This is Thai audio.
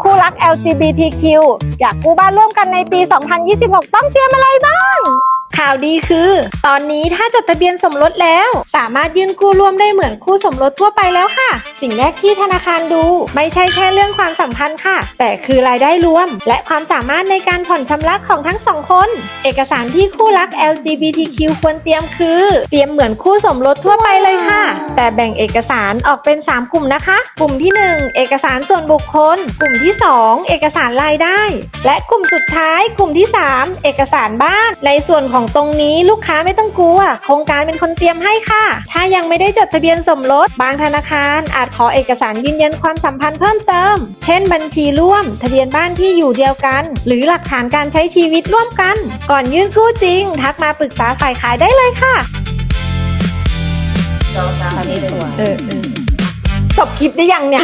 คู่รัก LGBTQ อยากกู้บ้านร่วมกันในปี 2026 ต้องเตรียมอะไรบ้างข่าวดีคือตอนนี้ถ้าจดทะเบียนสมรสแล้วสามารถยื่นกู้ร่วมได้เหมือนคู่สมรสทั่วไปแล้วค่ะสิ่งแรกที่ธนาคารดูไม่ใช่แค่เรื่องความสัมพันธ์ค่ะแต่คือรายได้รวมและความสามารถในการผ่อนชำระของทั้งสองคนเอกสารที่คู่รัก LGBTQ ควรเตรียมคือเตรียมเหมือนคู่สมรสทั่วไปเลยค่ะแต่แบ่งเอกสารออกเป็น3กลุ่มนะคะกลุ่มที่1เอกสารส่วนบุคคลกลุ่มที่2เอกสารรายได้และกลุ่มสุดท้ายกลุ่มที่3เอกสารบ้านในส่วนของตรงนี้ลูกค้าไม่ต้องกลัวโครงการเป็นคนเตรียมให้ค่ะถ้ายังไม่ได้จดทะเบียนสมรสบางธนาคารอาจขอเอกสารยืนยันความสัมพันธ์เพิ่มเติมเช่นบัญชีร่วมทะเบียนบ้านที่อยู่เดียวกันหรือหลักฐานการใช้ชีวิตร่วมกันก่อนยื่นกู้จริงทักมาปรึกษาฝ่ายขายได้เลยค่ะตอนนี้สวยจบคลิปได้ยังเนี่ย